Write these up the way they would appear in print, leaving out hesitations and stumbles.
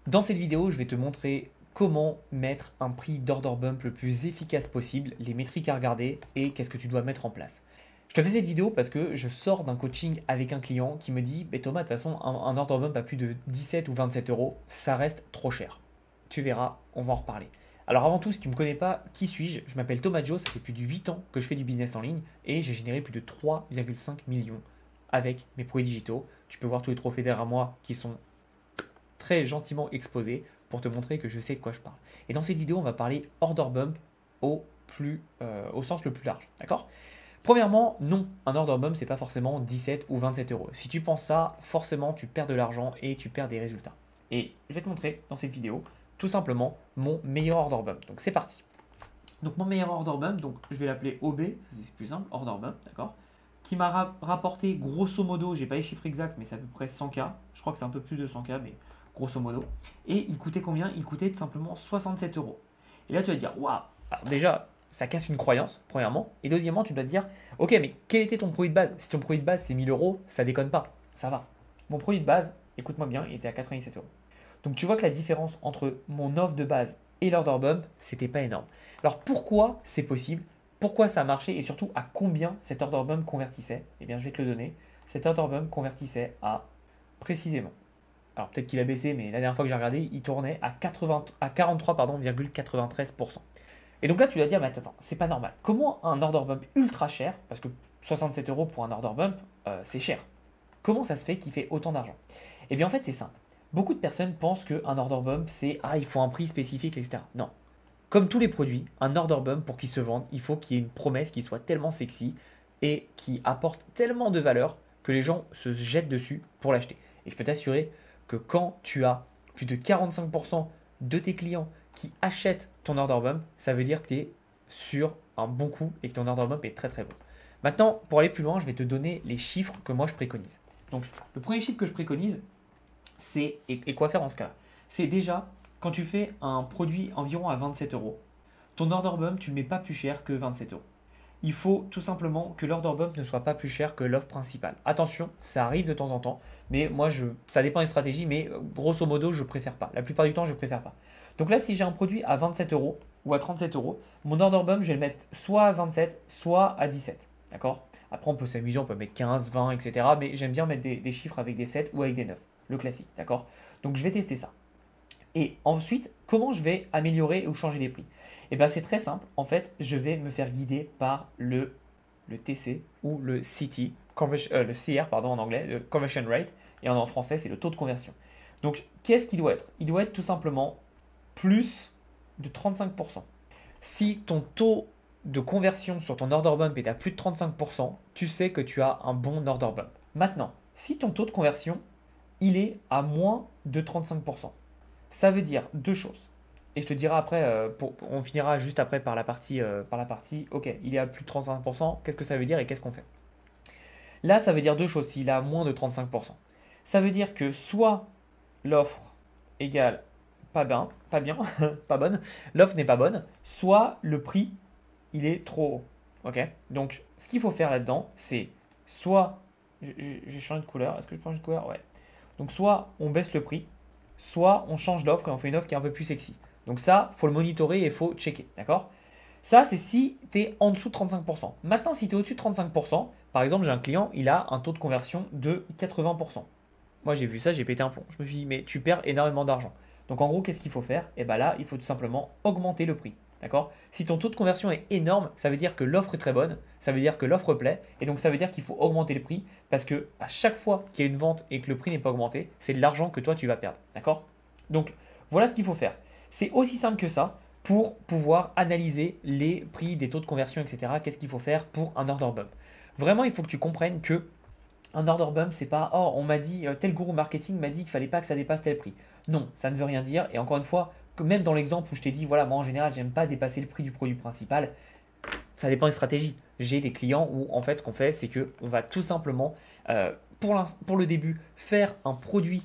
Dans cette vidéo, je vais te montrer comment mettre un prix d'order bump le plus efficace possible, les métriques à regarder et qu'est-ce que tu dois mettre en place. Je te fais cette vidéo parce que je sors d'un coaching avec un client qui me dit Thomas, de toute façon, un order bump à plus de 17 ou 27 euros, ça reste trop cher. Tu verras, on va en reparler. Alors avant tout, si tu ne me connais pas, qui suis-je? Je m'appelle Thomas Joe, ça fait plus de 8 ans que je fais du business en ligne et j'ai généré plus de 3,5 millions avec mes produits digitaux. Tu peux voir tous les trophées derrière moi qui sont très gentiment exposé pour te montrer que je sais de quoi je parle. Et dans cette vidéo, on va parler order bump au sens le plus large. D'accord? Premièrement, non, un order bump, c'est pas forcément 17 ou 27 euros. Si tu penses ça, forcément, tu perds de l'argent et tu perds des résultats. Et je vais te montrer dans cette vidéo, tout simplement, mon meilleur order bump. Donc c'est parti. Donc mon meilleur order bump, donc je vais l'appeler OB, c'est plus simple, order bump, d'accord, qui m'a rapporté grosso modo, j'ai pas les chiffres exacts, mais c'est à peu près 100K. Je crois que c'est un peu plus de 100K, mais grosso modo. Et il coûtait combien? Il coûtait tout simplement 67 euros. Et là, tu vas te dire, waouh, alors déjà, ça casse une croyance, premièrement. Et deuxièmement, tu dois te dire, ok, mais quel était ton produit de base? Si ton produit de base, c'est 1000 euros, ça déconne pas, ça va. Mon produit de base, écoute-moi bien, il était à 97 euros. Donc tu vois que la différence entre mon offre de base et l'order bump, c'était pas énorme. Alors pourquoi c'est possible? Pourquoi ça a marché et surtout à combien cet order bump convertissait? Eh bien, je vais te le donner. Cet order bump convertissait à précisément. Alors peut-être qu'il a baissé, mais la dernière fois que j'ai regardé, il tournait à 43,93%. Et donc là, tu vas dire, mais attends, c'est pas normal. Comment un order bump ultra cher, parce que 67 euros pour un order bump, c'est cher. Comment ça se fait qu'il fait autant d'argent? Eh bien en fait, c'est simple. Beaucoup de personnes pensent qu'un order bump, c'est il faut un prix spécifique, etc. Non. Comme tous les produits, un order bump, pour qu'il se vende, il faut qu'il y ait une promesse qui soit tellement sexy et qui apporte tellement de valeur que les gens se jettent dessus pour l'acheter. Et je peux t'assurer que quand tu as plus de 45% de tes clients qui achètent ton order bump, ça veut dire que tu es sur un bon coup et que ton order bump est très très bon. Maintenant, pour aller plus loin, je vais te donner les chiffres que moi je préconise. Donc, le premier chiffre que je préconise, c'est, et quoi faire en ce cas-là? C'est déjà, quand tu fais un produit environ à 27 euros, ton order bump, tu ne le mets pas plus cher que 27 euros. Il faut tout simplement que l'order bump ne soit pas plus cher que l'offre principale. Attention, ça arrive de temps en temps, mais moi, ça dépend des stratégies, mais grosso modo, je préfère pas. La plupart du temps, je préfère pas. Donc là, si j'ai un produit à 27 euros ou à 37 euros, mon order bump, je vais le mettre soit à 27, soit à 17. D'accord? Après, on peut s'amuser, on peut mettre 15, 20, etc. Mais j'aime bien mettre des chiffres avec des 7 ou avec des 9. Le classique, d'accord? Donc je vais tester ça. Et ensuite, comment je vais améliorer ou changer les prix? Eh bien, c'est très simple. En fait, je vais me faire guider par le TC ou le CT, le CR pardon, en anglais, le Conversion Rate, et en français, c'est le taux de conversion. Donc, qu'est-ce qu'il doit être? Il doit être tout simplement plus de 35%. Si ton taux de conversion sur ton order bump est à plus de 35%, tu sais que tu as un bon order bump. Maintenant, si ton taux de conversion il est à moins de 35%. Ça veut dire deux choses. Et je te dirai après, on finira juste après par la partie, ok, il est à plus de 35%, qu'est-ce que ça veut dire et qu'est-ce qu'on fait? Là, ça veut dire deux choses s'il est à moins de 35%. Ça veut dire que soit l'offre égale pas bien, pas bonne, l'offre n'est pas bonne, soit le prix, il est trop haut. Ok? Donc, ce qu'il faut faire là-dedans, c'est soit, j'ai changé de couleur, est-ce que je change de couleur? Ouais. Donc soit on baisse le prix, soit on change d'offre et on fait une offre qui est un peu plus sexy. Donc ça, il faut le monitorer et il faut checker. D'accord? Ça, c'est si tu es en dessous de 35%. Maintenant, si tu es au-dessus de 35%, par exemple, j'ai un client, il a un taux de conversion de 80%. Moi, j'ai vu ça, j'ai pété un plomb. Je me suis dit, mais tu perds énormément d'argent. Donc en gros, qu'est-ce qu'il faut faire? Et bien là, il faut tout simplement augmenter le prix. D'accord? Si ton taux de conversion est énorme, ça veut dire que l'offre est très bonne, ça veut dire que l'offre plaît, et donc ça veut dire qu'il faut augmenter le prix parce que à chaque fois qu'il y a une vente et que le prix n'est pas augmenté, c'est de l'argent que toi tu vas perdre. D'accord? Donc voilà ce qu'il faut faire. C'est aussi simple que ça pour pouvoir analyser les prix des taux de conversion, etc. Qu'est-ce qu'il faut faire pour un order bump? Vraiment, il faut que tu comprennes que un order bump, c'est pas on m'a dit, tel gourou marketing m'a dit qu'il fallait pas que ça dépasse tel prix. Non, ça ne veut rien dire. Et encore une fois, même dans l'exemple où je t'ai dit, voilà, moi en général, j'aime pas dépasser le prix du produit principal, ça dépend des stratégies. J'ai des clients où en fait, ce qu'on fait, c'est que on va tout simplement, pour le début, faire un produit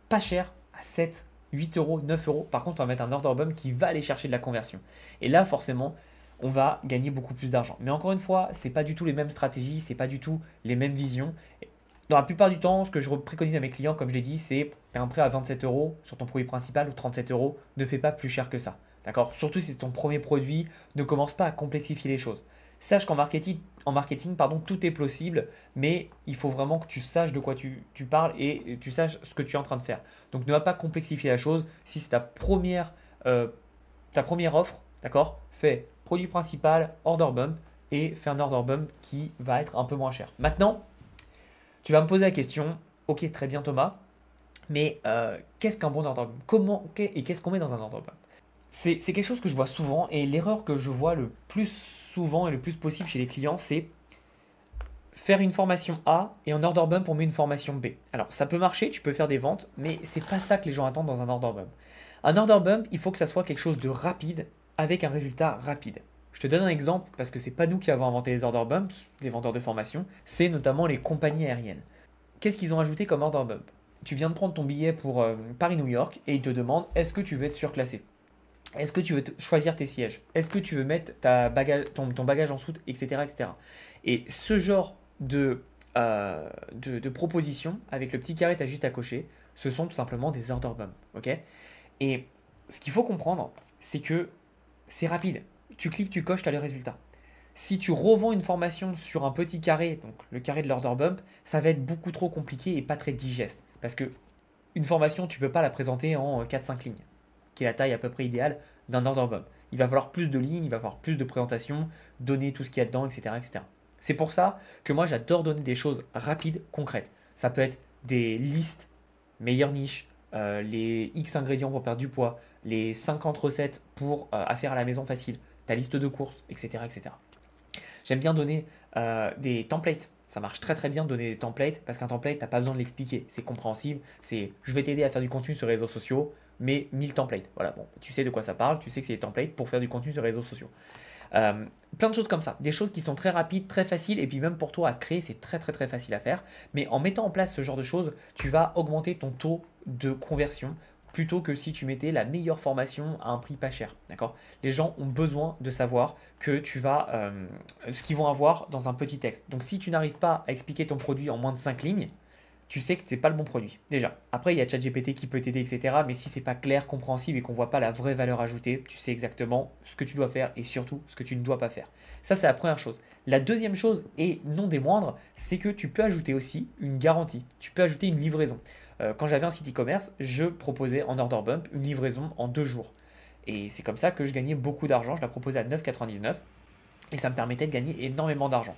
pas cher à 7, 8 euros, 9 euros. Par contre, on va mettre un order bump qui va aller chercher de la conversion. Et là, forcément, on va gagner beaucoup plus d'argent. Mais encore une fois, c'est pas du tout les mêmes stratégies, c'est pas du tout les mêmes visions. Dans la plupart du temps, ce que je préconise à mes clients, comme je l'ai dit, c'est tu as un prêt à 27 euros sur ton produit principal ou 37 euros, ne fais pas plus cher que ça. D'accord? Surtout si c'est ton premier produit, ne commence pas à complexifier les choses. Sache qu'en marketing, pardon, tout est possible, mais il faut vraiment que tu saches de quoi tu parles et tu saches ce que tu es en train de faire. Donc ne va pas complexifier la chose. Si c'est ta première offre, d'accord? Fais produit principal, order bump et fais un order bump qui va être un peu moins cher. Maintenant, tu vas me poser la question, ok, très bien Thomas, mais qu'est-ce qu'un bon order bump? Comment et qu'est-ce qu'on met dans un order bump? C'est quelque chose que je vois souvent et l'erreur que je vois le plus souvent et le plus possible chez les clients, c'est faire une formation A et en order bump on met une formation B. Alors ça peut marcher, tu peux faire des ventes, mais c'est pas ça que les gens attendent dans un order bump. Un order bump, il faut que ça soit quelque chose de rapide avec un résultat rapide. Je te donne un exemple parce que c'est pas nous qui avons inventé les order bumps, les vendeurs de formation, c'est notamment les compagnies aériennes. Qu'est-ce qu'ils ont ajouté comme order bump? Tu viens de prendre ton billet pour Paris-New York et ils te demandent est-ce que tu veux être surclassé? Est-ce que tu veux choisir tes sièges? Est-ce que tu veux mettre ton bagage en soute, etc., etc. Et ce genre de propositions, avec le petit carré que tu as juste à cocher, ce sont tout simplement des order bumps. Ok? Et ce qu'il faut comprendre, c'est que c'est rapide. Tu cliques, tu coches, tu as le résultat. Si tu revends une formation sur un petit carré, donc le carré de l'order bump, ça va être beaucoup trop compliqué et pas très digeste. Parce que une formation, tu ne peux pas la présenter en 4-5 lignes, qui est la taille à peu près idéale d'un order bump. Il va falloir plus de lignes, il va falloir plus de présentation, donner tout ce qu'il y a dedans, etc., etc. C'est pour ça que moi j'adore donner des choses rapides, concrètes. Ça peut être des listes, meilleures niches, les X ingrédients pour perdre du poids, les 50 recettes pour à faire à la maison facile, ta liste de courses, etc., etc. J'aime bien donner des templates. Ça marche très très bien de donner des templates parce qu'un template, tu n'as pas besoin de l'expliquer. C'est compréhensible. C'est je vais t'aider à faire du contenu sur les réseaux sociaux, mais 1000 templates. Voilà, bon, tu sais de quoi ça parle, tu sais que c'est des templates pour faire du contenu sur les réseaux sociaux. Plein de choses comme ça, des choses qui sont très rapides, très faciles, et puis même pour toi à créer, c'est très très très facile à faire. Mais en mettant en place ce genre de choses, tu vas augmenter ton taux de conversion plutôt que si tu mettais la meilleure formation à un prix pas cher. D'accord? Les gens ont besoin de savoir que tu vas ce qu'ils vont avoir dans un petit texte. Donc si tu n'arrives pas à expliquer ton produit en moins de 5 lignes, tu sais que ce n'est pas le bon produit. Déjà. Après, il y a ChatGPT qui peut t'aider, etc. Mais si c'est pas clair, compréhensible et qu'on voit pas la vraie valeur ajoutée, tu sais exactement ce que tu dois faire et surtout ce que tu ne dois pas faire. Ça, c'est la première chose. La deuxième chose, et non des moindres, c'est que tu peux ajouter aussi une garantie. Tu peux ajouter une livraison. Quand j'avais un site e-commerce, je proposais en order bump une livraison en 2 jours. Et c'est comme ça que je gagnais beaucoup d'argent. Je la proposais à 9,99 et ça me permettait de gagner énormément d'argent.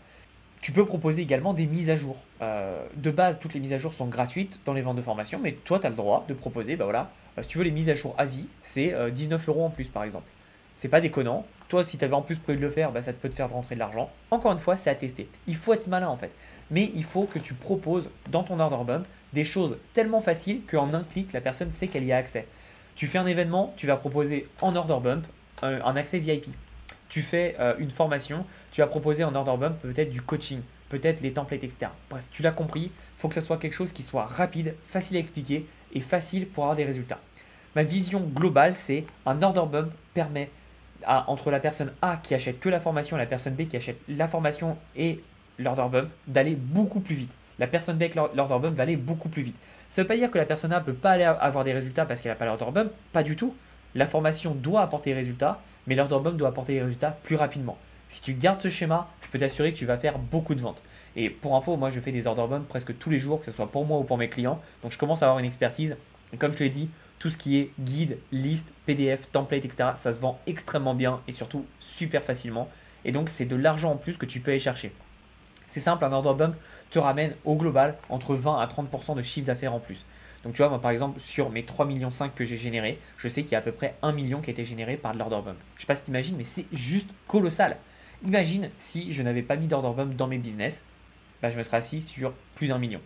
Tu peux proposer également des mises à jour. De base, toutes les mises à jour sont gratuites dans les ventes de formation, mais toi, tu as le droit de proposer, bah voilà, si tu veux les mises à jour à vie, c'est 19 euros en plus par exemple. C'est pas déconnant. Toi, si tu avais en plus prévu de le faire, bah, ça peut te faire rentrer de l'argent. Encore une fois, c'est à tester. Il faut être malin en fait. Mais il faut que tu proposes dans ton order bump des choses tellement faciles qu'en un clic, la personne sait qu'elle y a accès. Tu fais un événement, tu vas proposer en order bump un accès VIP. Tu fais une formation, tu vas proposer en order bump peut-être du coaching, peut-être les templates, etc. Bref, tu l'as compris, il faut que ce soit quelque chose qui soit rapide, facile à expliquer et facile pour avoir des résultats. Ma vision globale, c'est un order bump permet entre la personne A qui achète que la formation et la personne B qui achète la formation et l'order bump d'aller beaucoup plus vite. La personne B avec l'order bump va aller beaucoup plus vite. Ça ne veut pas dire que la personne A ne peut pas aller avoir des résultats parce qu'elle n'a pas l'order bump, pas du tout. La formation doit apporter des résultats, mais l'order bump doit apporter des résultats plus rapidement. Si tu gardes ce schéma, je peux t'assurer que tu vas faire beaucoup de ventes. Et pour info, moi je fais des order bump presque tous les jours, que ce soit pour moi ou pour mes clients. Donc je commence à avoir une expertise. Et comme je te l'ai dit, tout ce qui est guide, liste, PDF, template, etc., ça se vend extrêmement bien et surtout super facilement. Et donc c'est de l'argent en plus que tu peux aller chercher. C'est simple, un order bump te ramène au global entre 20 à 30% de chiffre d'affaires en plus. Donc tu vois, moi par exemple, sur mes 3,5 millions que j'ai générés, je sais qu'il y a à peu près 1 million qui a été généré par de l'order bump. Je ne sais pas si tu imagines, mais c'est juste colossal. Imagine si je n'avais pas mis d'order bump dans mes business, bah, je me serais assis sur plus d'1 million.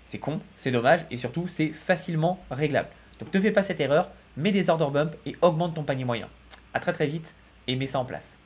C'est con, c'est dommage et surtout c'est facilement réglable. Donc ne fais pas cette erreur, mets des order bump et augmente ton panier moyen. A très très vite et mets ça en place.